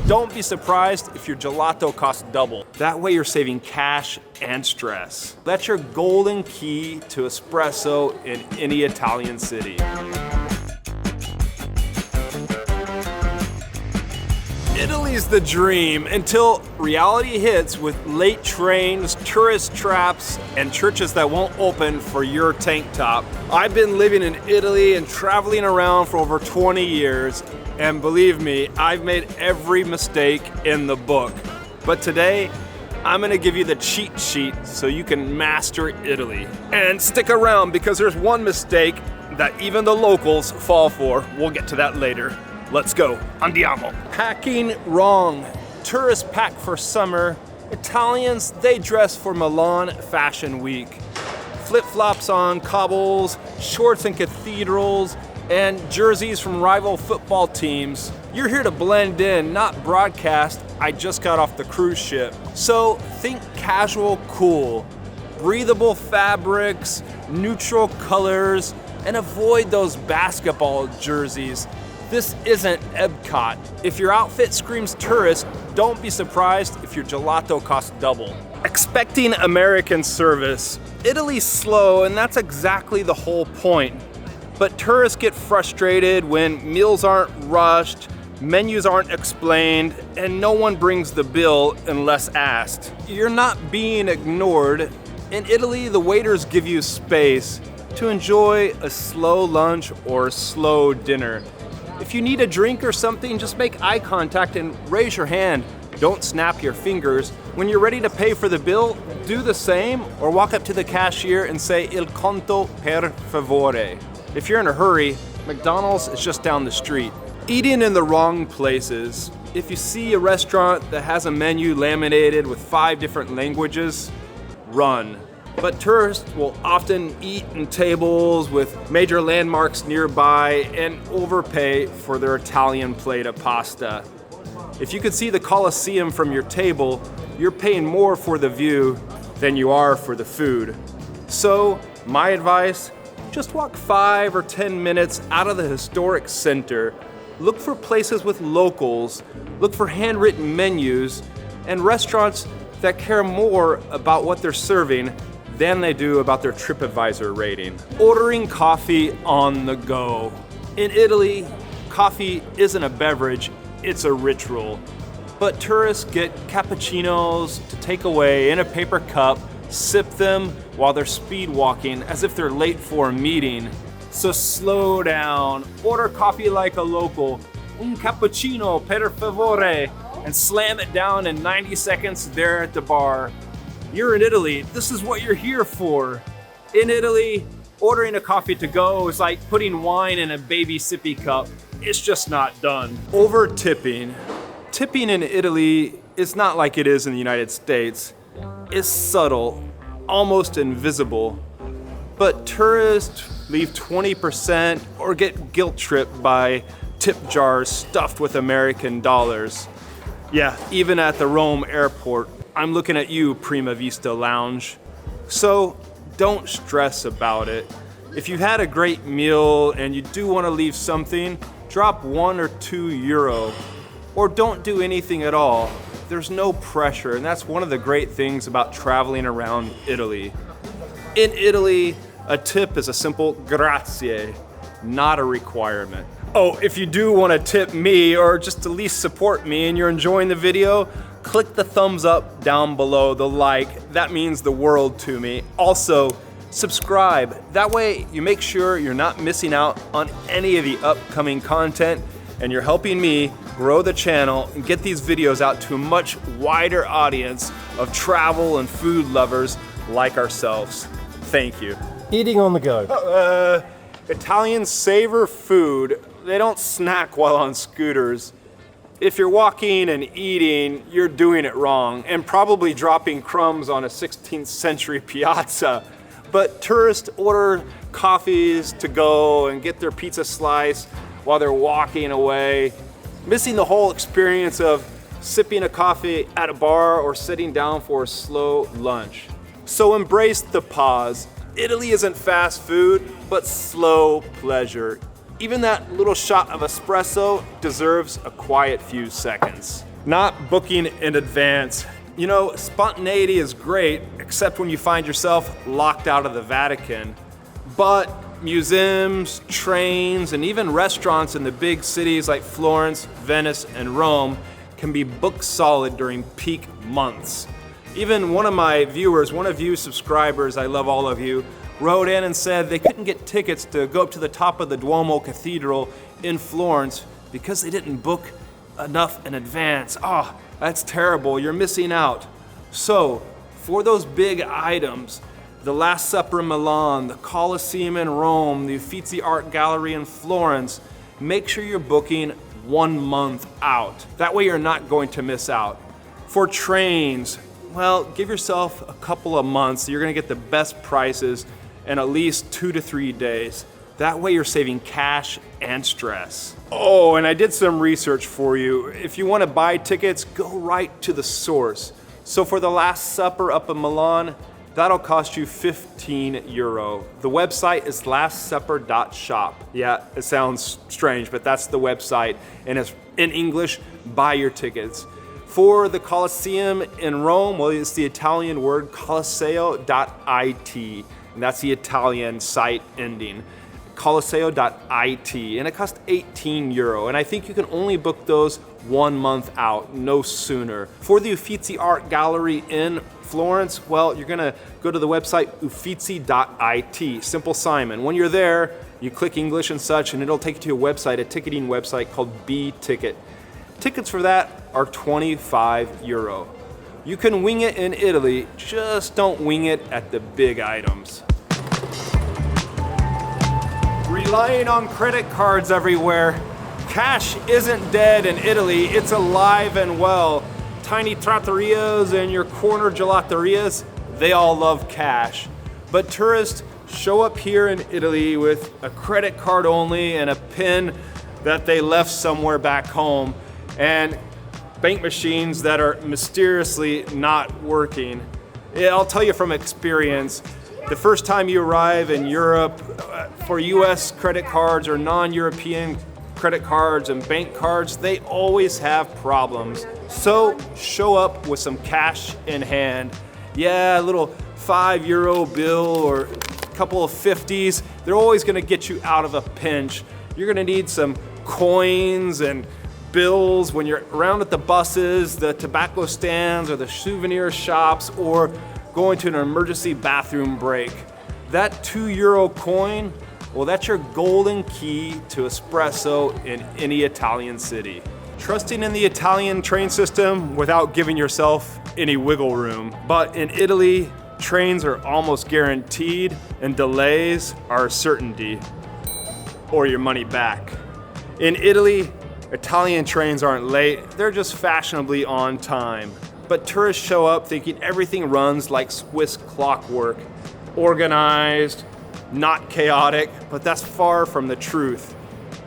don't be surprised if your gelato costs double. That way you're saving cash and stress. That's your golden key to espresso in any Italian city. Italy's the dream until reality hits with late trains, tourist traps, and churches that won't open for your tank top. I've been living in Italy and traveling around for over 20 years, and believe me, I've made every mistake in the book. But today, I'm gonna give you the cheat sheet so you can master Italy. And stick around because there's one mistake that even the locals fall for. We'll get to that later. Let's go. Andiamo. Packing wrong. Tourists pack for summer. Italians, they dress for Milan Fashion Week. Flip-flops on cobbles, shorts in cathedrals, and jerseys from rival football teams. You're here to blend in, not broadcast. I just got off the cruise ship. So think casual cool. Breathable fabrics, neutral colors, and avoid those basketball jerseys. This isn't Epcot. If your outfit screams tourist, don't be surprised if your gelato costs double. Expecting American service. Italy's slow, and that's exactly the whole point. But tourists get frustrated when meals aren't rushed, menus aren't explained, and no one brings the bill unless asked. You're not being ignored. In Italy, the waiters give you space to enjoy a slow lunch or a slow dinner. If you need a drink or something, just make eye contact and raise your hand. Don't snap your fingers. When you're ready to pay for the bill, do the same or walk up to the cashier and say il conto per favore. If you're in a hurry, McDonald's is just down the street. Eating in the wrong places. If you see a restaurant that has a menu laminated with 5 different languages, run. But tourists will often eat in tables with major landmarks nearby and overpay for their Italian plate of pasta. If you could see the Colosseum from your table, you're paying more for the view than you are for the food. So, my advice, just walk 5 or 10 minutes out of the historic center. Look for places with locals, look for handwritten menus, and restaurants that care more about what they're serving than they do about their TripAdvisor rating. Ordering coffee on the go. In Italy, coffee isn't a beverage, it's a ritual. But tourists get cappuccinos to take away in a paper cup, sip them while they're speed walking as if they're late for a meeting. So slow down, order coffee like a local, un cappuccino per favore, and slam it down in 90 seconds there at the bar. You're in Italy, this is what you're here for. In Italy, ordering a coffee to go is like putting wine in a baby sippy cup. It's just not done. Over tipping. Tipping in Italy is not like it is in the United States. It's subtle, almost invisible. But tourists leave 20% or get guilt tripped by tip jars stuffed with American dollars. Yeah, even at the Rome airport, I'm looking at you, Prima Vista Lounge. So don't stress about it. If you had a great meal and you do want to leave something, drop 1 or 2 euro. Or don't do anything at all. There's no pressure, and that's one of the great things about traveling around Italy. In Italy, a tip is a simple grazie, not a requirement. Oh, if you do want to tip me or just at least support me and you're enjoying the video, click the thumbs up down below, the like. That means the world to me. Also, subscribe. That way you make sure you're not missing out on any of the upcoming content, and you're helping me grow the channel and get these videos out to a much wider audience of travel and food lovers like ourselves. Thank you. Eating on the go. Italians savor food. They don't snack while on scooters. If you're walking and eating, you're doing it wrong and probably dropping crumbs on a 16th century piazza. But tourists order coffees to go and get their pizza slice while they're walking away, missing the whole experience of sipping a coffee at a bar or sitting down for a slow lunch. So embrace the pause. Italy isn't fast food, but slow pleasure. Even that little shot of espresso deserves a quiet few seconds. not booking in advance. You know, spontaneity is great, except when you find yourself locked out of the Vatican. But museums, trains, and even restaurants in the big cities like Florence, Venice, and Rome can be booked solid during peak months. Even one of my viewers, one of you subscribers, I love all of you, wrote in and said they couldn't get tickets to go up to the top of the Duomo Cathedral in Florence because they didn't book enough in advance. Oh, that's terrible, you're missing out. So, for those big items, the Last Supper in Milan, the Colosseum in Rome, the Uffizi Art Gallery in Florence, make sure you're booking 1 month out. That way you're not going to miss out. For trains, well, give yourself a couple of months. You're gonna get the best prices in at least 2 to 3 days. That way you're saving cash and stress. Oh, and I did some research for you. If you wanna buy tickets, go right to the source. So for the Last Supper up in Milan, that'll cost you €15. The website is lastsupper.shop. Yeah, it sounds strange, but that's the website, and it's in English. Buy your tickets. For the Colosseum in Rome, well, it's the Italian word colosseo.it, and that's the Italian site ending. Colosseo.it, and it costs €18, and I think you can only book those 1 month out, no sooner. For the Uffizi Art Gallery in Florence, well, you're gonna go to the website uffizi.it, Simple Simon. When you're there, you click English and such, and it'll take you to a website, a ticketing website called B-Ticket. Tickets for that are €25. You can wing it in Italy, just don't wing it at the big items. Relying on credit cards everywhere. Cash isn't dead in Italy, it's alive and well. Tiny trattorias and your corner gelaterias, they all love cash. But tourists show up here in Italy with a credit card only and a PIN that they left somewhere back home, and bank machines that are mysteriously not working. Yeah, I'll tell you from experience, the first time you arrive in Europe, for US credit cards or non-European credit cards and bank cards, they always have problems. So show up with some cash in hand. Yeah, a little €5 bill or a couple of 50s, they're always gonna get you out of a pinch. You're gonna need some coins and bills when you're around at the buses, the tobacco stands, or the souvenir shops, or going to an emergency bathroom break. That €2 coin, well, that's your golden key to espresso in any Italian city. Trusting in the Italian train system without giving yourself any wiggle room. But in Italy, trains are almost guaranteed and delays are a certainty, or your money back. In Italy, Italian trains aren't late, they're just fashionably on time. But tourists show up thinking everything runs like Swiss clockwork, organized, not chaotic, but that's far from the truth.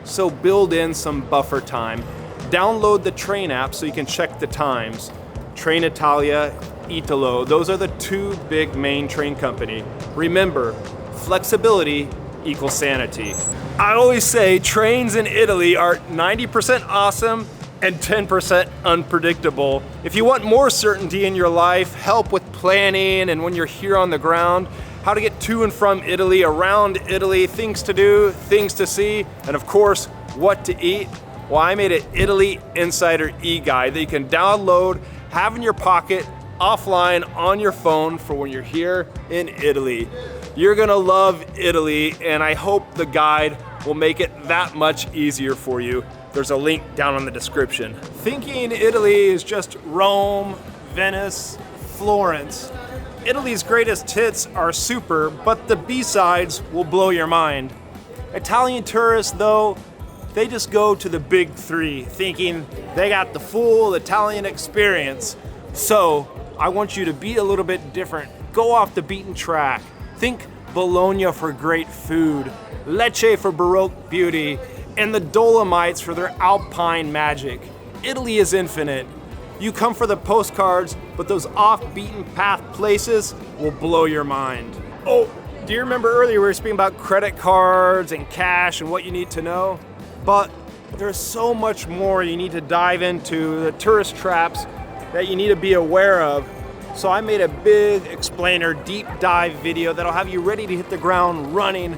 So build in some buffer time. Download the train app so you can check the times. Train Italia, Italo, those are the two big main train company. Remember, flexibility equals sanity. I always say trains in Italy are 90% awesome and 10% unpredictable. If you want more certainty in your life, help with planning and when you're here on the ground, how to get to and from Italy, around Italy, things to do, things to see, and of course, what to eat, well, I made an Italy Insider e-guide that you can download, have in your pocket, offline, on your phone for when you're here in Italy. You're gonna love Italy, and I hope the guide will make it that much easier for you. There's a link down in the description. Thinking Italy is just Rome, Venice, Florence. Italy's greatest hits are super, but the B-sides will blow your mind. Italian tourists, though, they just go to the big three, thinking they got the full Italian experience. So, I want you to be a little bit different. Go off the beaten track. Think Bologna for great food, Lecce for Baroque beauty, and the Dolomites for their alpine magic. Italy is infinite. You come for the postcards, but those off-beaten path places will blow your mind. Oh, do you remember earlier we were speaking about credit cards and cash and what you need to know? But there's so much more you need to dive into, the tourist traps that you need to be aware of. So I made a big explainer, deep dive video that'll have you ready to hit the ground running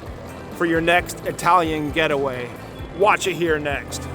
for your next Italian getaway. Watch it here next.